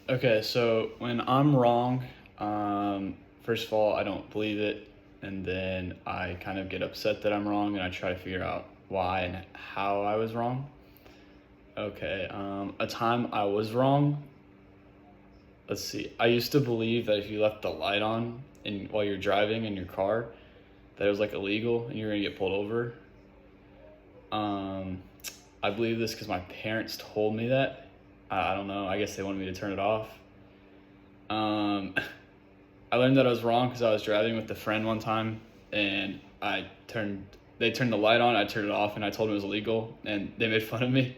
Okay, so when I'm wrong, first of all, I don't believe it, and then I kind of get upset that I'm wrong, and I try to figure out why and how I was wrong. Okay, a time I was wrong. Let's see. I used to believe that if you left the light on while you're driving in your car, that it was like illegal and you're gonna get pulled over. Um, I believe this because my parents told me that. I don't know. I guess they wanted me to turn it off. Um, I learned that I was wrong because I was driving with a friend one time, and they turned the light on, I turned it off, and I told them it was illegal, and they made fun of me,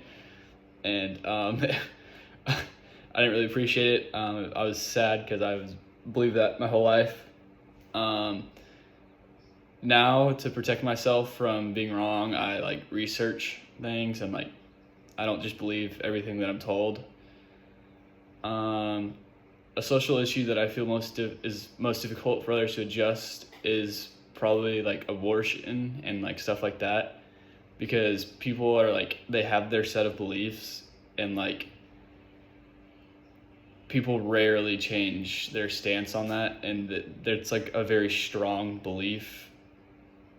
and I didn't really appreciate it. I was sad because believed that my whole life. Um, Now to protect myself from being wrong, I like research things and like I don't just believe everything that I'm told. Um, a social issue that I feel is most difficult for others to adjust is probably like abortion and like stuff like that, because people are like they have their set of beliefs, and like people rarely change their stance on that, and it's like a very strong belief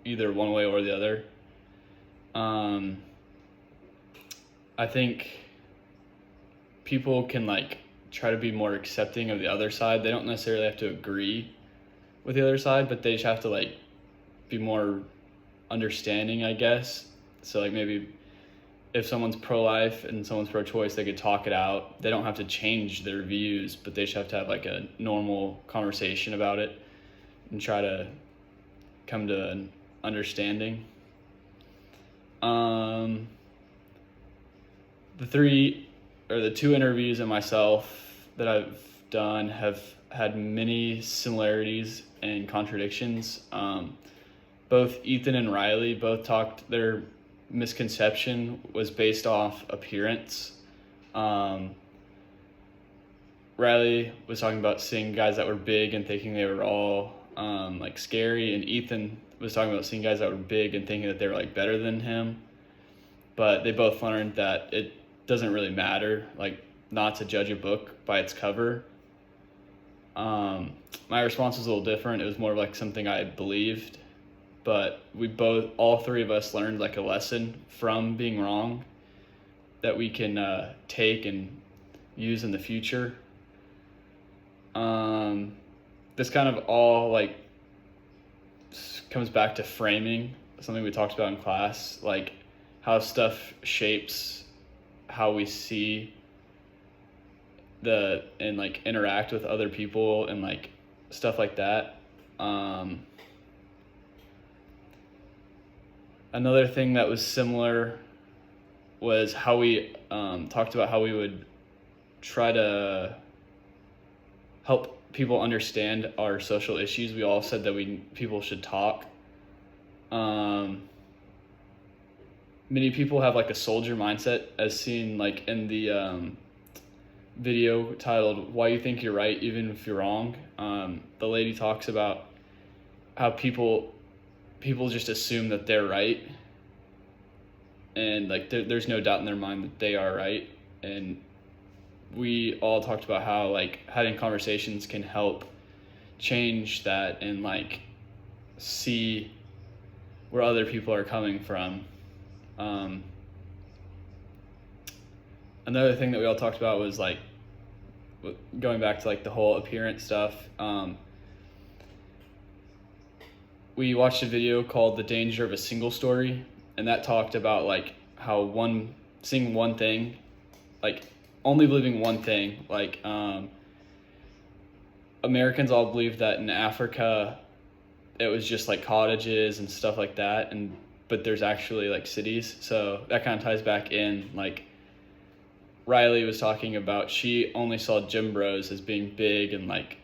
either one way or the other. um I think people can like try to be more accepting of the other side. They don't necessarily have to agree with the other side, but they just have to like be more understanding, I guess. So like maybe if someone's pro-life and someone's pro-choice, they could talk it out. They don't have to change their views, but they just have to have like a normal conversation about it and try to come to an understanding. Um, the two interviews and myself that I've done have had many similarities and contradictions. Both Ethan and Riley both talked their misconception was based off appearance. Um, Riley was talking about seeing guys that were big and thinking they were all like scary, and Ethan was talking about seeing guys that were big and thinking that they were like better than him. But they both learned that it doesn't really matter, like not to judge a book by its cover. My response was a little different. It was more like something I believed, but all three of us learned like a lesson from being wrong that we can take and use in the future. This kind of all like comes back to framing, something we talked about in class, like how stuff shapes how we see and like interact with other people and like stuff like that. Another thing that was similar was how we talked about how we would try to help people understand our social issues. We all said that people should talk. Many people have like a soldier mindset, as seen like in the video titled "Why You Think You're Right Even If You're Wrong." The lady talks about how people just assume that they're right, and like there's no doubt in their mind that they are right. And we all talked about how like having conversations can help change that and like see where other people are coming from. Um, Another thing that we all talked about was like going back to like the whole appearance stuff. We watched a video called "The Danger of a Single Story," and that talked about like how seeing one thing, like only believing one thing, like Americans all believe that in Africa it was just like cottages and stuff like that, but there's actually like cities. So that kind of ties back in. Like Riley was talking about, she only saw gym bros as being big and like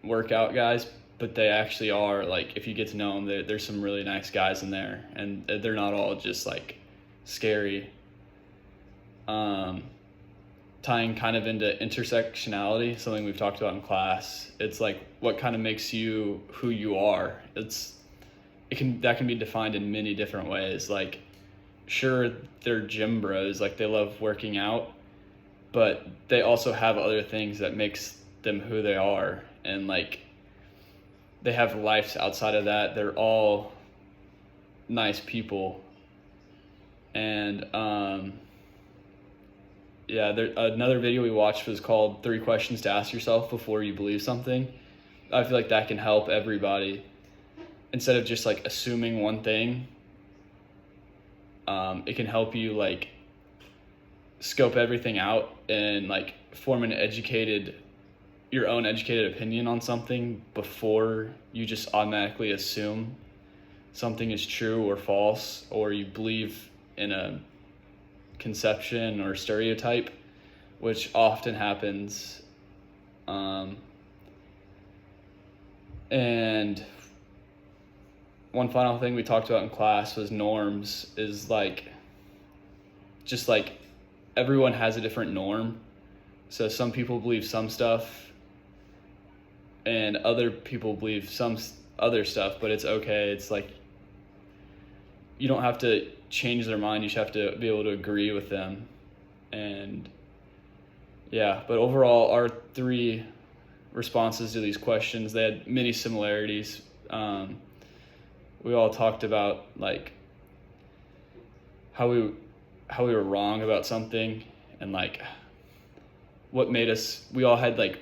workout guys, but they actually are, like if you get to know them, there's some really nice guys in there, and they're not all just like scary. Tying kind of into intersectionality, something we've talked about in class. It's like what kind of makes you who you are. That can be defined in many different ways. Like sure, they're gym bros, like they love working out, but they also have other things that makes them who they are, and like they have lives outside of that. They're all nice people, and yeah, another video we watched was called 3 Questions to Ask Yourself Before You Believe Something. I feel like that can help everybody. Instead of just like assuming one thing, it can help you like scope everything out and like form your own educated opinion on something before you just automatically assume something is true or false, or you believe in a conception or stereotype, which often happens. And one final thing we talked about in class was norms. Is like, just like everyone has a different norm. So some people believe some stuff and other people believe some other stuff, but it's okay. It's like, you don't have to change their mind. You just have to be able to agree with them. And yeah, but overall, our 3 responses to these questions, they had many similarities. We all talked about like how we were wrong about something, and like what made us. We all had like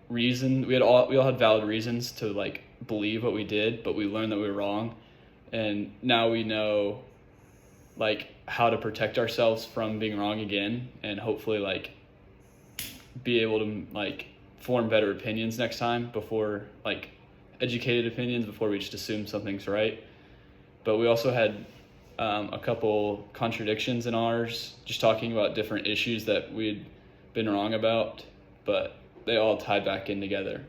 reason. We all had valid reasons to like believe what we did, but we learned that we were wrong, and now we know like how to protect ourselves from being wrong again, and hopefully like be able to like form better opinions next time, before like educated opinions, before we just assume something's right. But we also had a couple contradictions in ours, just talking about different issues that we'd been wrong about, but they all tied back in together.